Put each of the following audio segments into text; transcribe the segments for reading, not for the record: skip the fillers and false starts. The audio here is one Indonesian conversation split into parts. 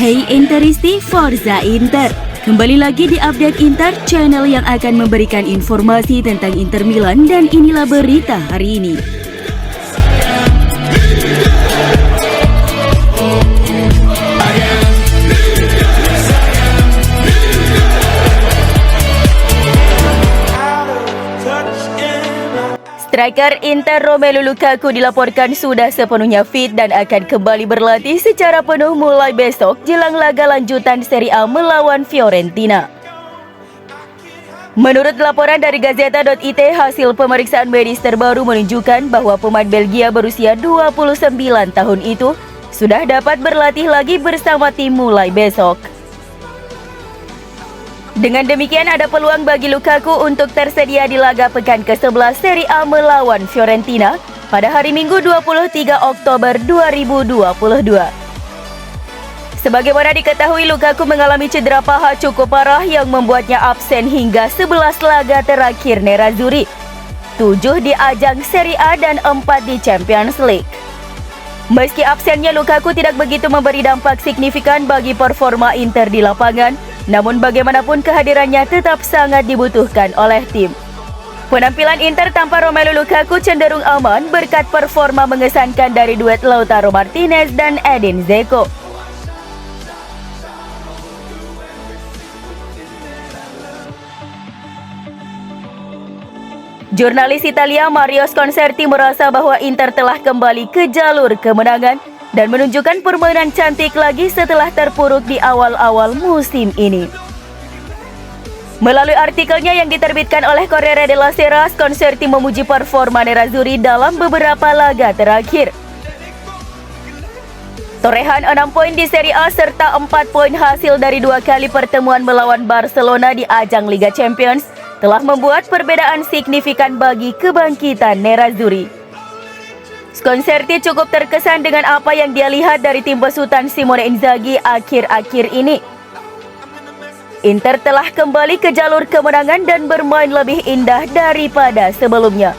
Hey Interisti, Forza Inter. Kembali lagi di Update Inter, channel yang akan memberikan informasi tentang Inter Milan, dan inilah berita hari ini. Striker Inter Romelu Lukaku dilaporkan sudah sepenuhnya fit dan akan kembali berlatih secara penuh mulai besok jelang laga lanjutan Serie A melawan Fiorentina. Menurut laporan dari Gazeta.it, hasil pemeriksaan medis terbaru menunjukkan bahwa pemain Belgia berusia 29 tahun itu sudah dapat berlatih lagi bersama tim mulai besok. Dengan demikian ada peluang bagi Lukaku untuk tersedia di laga pekan ke-11 Serie A melawan Fiorentina pada hari Minggu 23 Oktober 2022. Sebagaimana diketahui, Lukaku mengalami cedera paha cukup parah yang membuatnya absen hingga 11 laga terakhir Nerazzurri, 7 di ajang Serie A dan 4 di Champions League. Meski absennya, Lukaku tidak begitu memberi dampak signifikan bagi performa Inter di lapangan. Namun bagaimanapun kehadirannya tetap sangat dibutuhkan oleh tim. Penampilan Inter tanpa Romelu Lukaku cenderung aman berkat performa mengesankan dari duet Lautaro Martinez dan Edin Dzeko. Jurnalis Italia Mario Sconcerti merasa bahwa Inter telah kembali ke jalur kemenangan dan menunjukkan permainan cantik lagi setelah terpuruk di awal-awal musim ini. Melalui artikelnya yang diterbitkan oleh Corriere della Sera, Sconcerti memuji performa Nerazzurri dalam beberapa laga terakhir. Torehan 6 poin di Serie A serta 4 poin hasil dari 2 kali pertemuan melawan Barcelona di ajang Liga Champions telah membuat perbedaan signifikan bagi kebangkitan Nerazzurri. Sconcerti cukup terkesan dengan apa yang dia lihat dari tim besutan Simone Inzaghi akhir-akhir ini. Inter telah kembali ke jalur kemenangan dan bermain lebih indah daripada sebelumnya.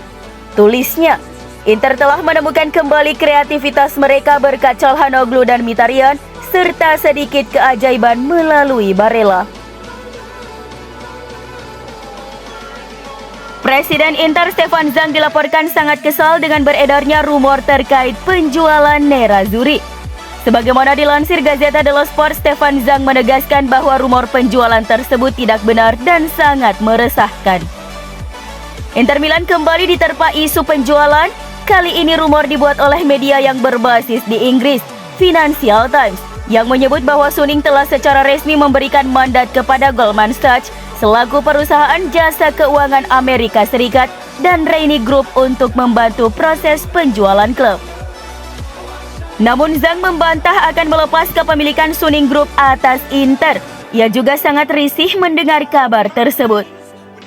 Tulisnya, Inter telah menemukan kembali kreativitas mereka berkat Calhanoglu dan Mkhitaryan, serta sedikit keajaiban melalui Barella. Presiden Inter Stefan Zhang dilaporkan sangat kesal dengan beredarnya rumor terkait penjualan Nerazzurri. Sebagaimana dilansir Gazzetta dello Sport, Stefan Zhang menegaskan bahwa rumor penjualan tersebut tidak benar dan sangat meresahkan. Inter Milan kembali diterpa isu penjualan. Kali ini rumor dibuat oleh media yang berbasis di Inggris, Financial Times, yang menyebut bahwa Suning telah secara resmi memberikan mandat kepada Goldman Sachs selaku perusahaan jasa keuangan Amerika Serikat dan Rainy Group untuk membantu proses penjualan klub. Namun Zhang membantah akan melepas kepemilikan Suning Group atas Inter. Ia juga sangat risih mendengar kabar tersebut.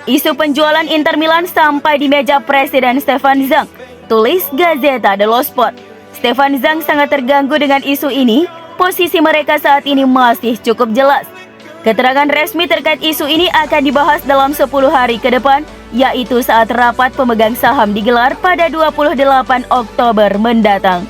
Isu penjualan Inter Milan sampai di meja Presiden Stefan Zhang, tulis Gazzetta dello Sport. Stefan Zhang sangat terganggu dengan isu ini. Posisi mereka saat ini masih cukup jelas. Keterangan resmi terkait isu ini akan dibahas dalam 10 hari ke depan, yaitu saat rapat pemegang saham digelar pada 28 Oktober mendatang.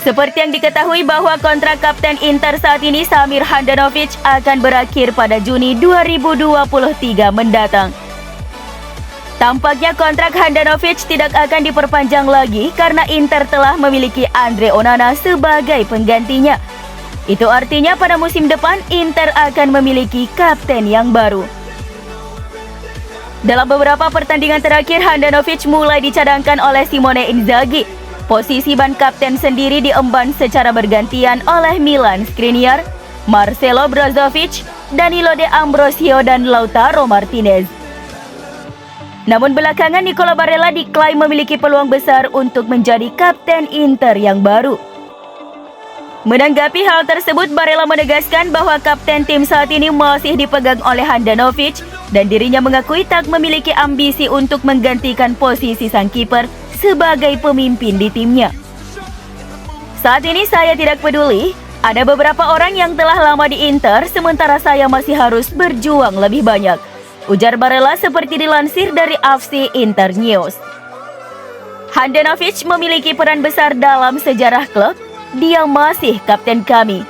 Seperti yang diketahui bahwa kontrak kapten Inter saat ini, Samir Handanovic, akan berakhir pada Juni 2023 mendatang. Tampaknya kontrak Handanovic tidak akan diperpanjang lagi karena Inter telah memiliki Andre Onana sebagai penggantinya. Itu artinya pada musim depan Inter akan memiliki kapten yang baru. Dalam beberapa pertandingan terakhir, Handanovic mulai dicadangkan oleh Simone Inzaghi. Posisi ban kapten sendiri diemban secara bergantian oleh Milan Skriniar, Marcelo Brozovic, Danilo De Ambrosio, dan Lautaro Martinez. Namun belakangan Nicola Barella diklaim memiliki peluang besar untuk menjadi kapten Inter yang baru. Menanggapi hal tersebut, Barella menegaskan bahwa kapten tim saat ini masih dipegang oleh Handanovic dan dirinya mengakui tak memiliki ambisi untuk menggantikan posisi sang kiper sebagai pemimpin di timnya. Saat ini saya tidak peduli, ada beberapa orang yang telah lama di Inter sementara saya masih harus berjuang lebih banyak. ujar Barella seperti dilansir dari AFC Internews. Handanovic memiliki peran besar dalam sejarah klub, dia masih kapten kami.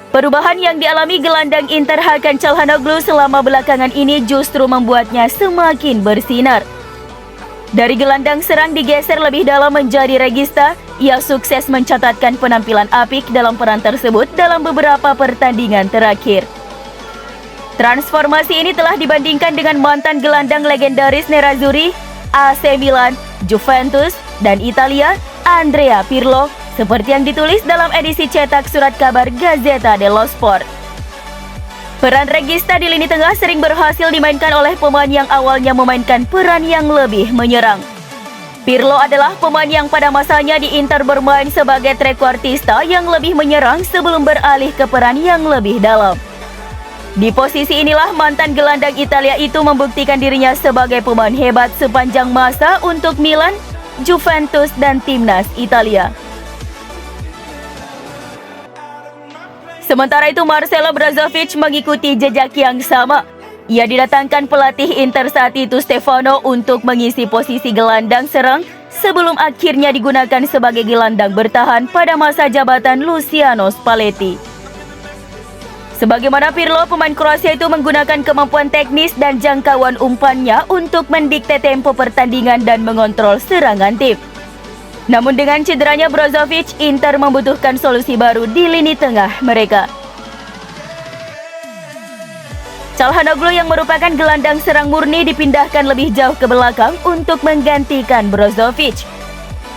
Perubahan yang dialami gelandang Inter Hakan Çalhanoğlu selama belakangan ini justru membuatnya semakin bersinar. Dari gelandang serang digeser lebih dalam menjadi regista, ia sukses mencatatkan penampilan apik dalam peran tersebut dalam beberapa pertandingan terakhir. Transformasi ini telah dibandingkan dengan mantan gelandang legendaris Nerazzurri, AC Milan, Juventus, dan Italia, Andrea Pirlo, seperti yang ditulis dalam edisi cetak surat kabar Gazzetta dello Sport. Peran regista di lini tengah sering berhasil dimainkan oleh pemain yang awalnya memainkan peran yang lebih menyerang. Pirlo adalah pemain yang pada masanya di Inter bermain sebagai trequartista yang lebih menyerang sebelum beralih ke peran yang lebih dalam. Di posisi inilah mantan gelandang Italia itu membuktikan dirinya sebagai pemain hebat sepanjang masa untuk Milan, Juventus, dan timnas Italia. Sementara itu Marcelo Brozovic mengikuti jejak yang sama. Ia didatangkan pelatih Inter saat itu Stefano untuk mengisi posisi gelandang serang sebelum akhirnya digunakan sebagai gelandang bertahan pada masa jabatan Luciano Spalletti. Sebagaimana Pirlo, pemain Kroasia itu menggunakan kemampuan teknis dan jangkauan umpannya untuk mendikte tempo pertandingan dan mengontrol serangan tim. Namun dengan cederanya Brozovic, Inter membutuhkan solusi baru di lini tengah mereka. Çalhanoğlu yang merupakan gelandang serang murni dipindahkan lebih jauh ke belakang untuk menggantikan Brozovic.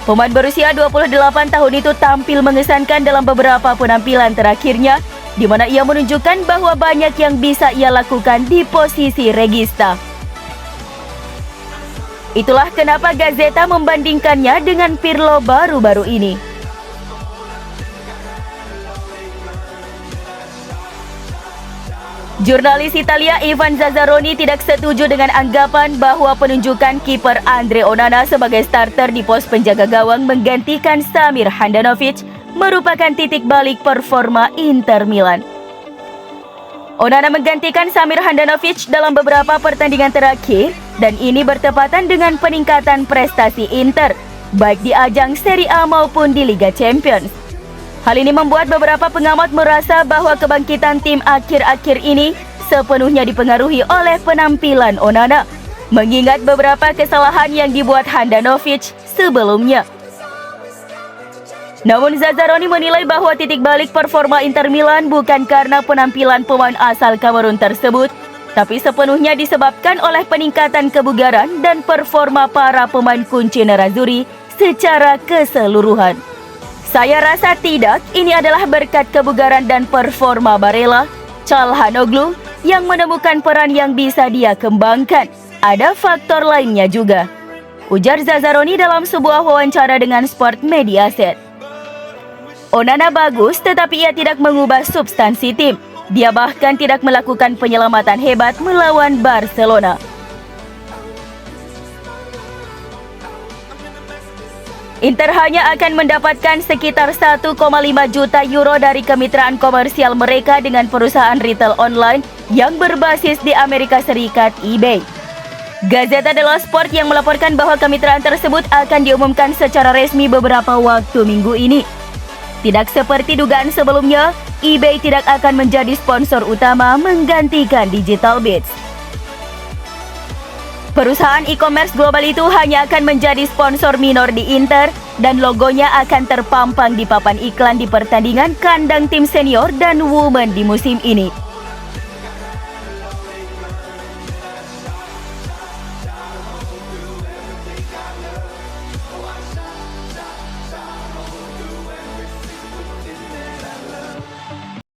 Pemain berusia 28 tahun itu tampil mengesankan dalam beberapa penampilan terakhirnya, di mana ia menunjukkan bahwa banyak yang bisa ia lakukan di posisi regista. Itulah kenapa Gazzetta membandingkannya dengan Pirlo baru-baru ini. Jurnalis Italia Ivan Zazzaroni tidak setuju dengan anggapan bahwa penunjukan kiper Andre Onana sebagai starter di pos penjaga gawang menggantikan Samir Handanovic merupakan titik balik performa Inter Milan. Onana menggantikan Samir Handanovic dalam beberapa pertandingan terakhir dan ini bertepatan dengan peningkatan prestasi Inter, baik di ajang Serie A maupun di Liga Champions. Hal ini membuat beberapa pengamat merasa bahwa kebangkitan tim akhir-akhir ini sepenuhnya dipengaruhi oleh penampilan Onana, mengingat beberapa kesalahan yang dibuat Handanovic sebelumnya. Namun Zazzaroni menilai bahwa titik balik performa Inter Milan bukan karena penampilan pemain asal Kamerun tersebut, tapi sepenuhnya disebabkan oleh peningkatan kebugaran dan performa para pemain kunci Nerazzurri secara keseluruhan. Saya rasa tidak, ini adalah berkat kebugaran dan performa Barella, Çalhanoğlu yang menemukan peran yang bisa dia kembangkan. Ada faktor lainnya juga, ujar Zazzaroni dalam sebuah wawancara dengan Sport Mediaset. Onana bagus, tetapi ia tidak mengubah substansi tim. Dia bahkan tidak melakukan penyelamatan hebat melawan Barcelona. Inter hanya akan mendapatkan sekitar 1,5 juta euro dari kemitraan komersial mereka dengan perusahaan retail online yang berbasis di Amerika Serikat, eBay. Gazzetta dello Sport yang melaporkan bahwa kemitraan tersebut akan diumumkan secara resmi beberapa waktu minggu ini. Tidak seperti dugaan sebelumnya, eBay tidak akan menjadi sponsor utama menggantikan Digital Bits. Perusahaan e-commerce global itu hanya akan menjadi sponsor minor di Inter dan logonya akan terpampang di papan iklan di pertandingan kandang tim senior dan women di musim ini.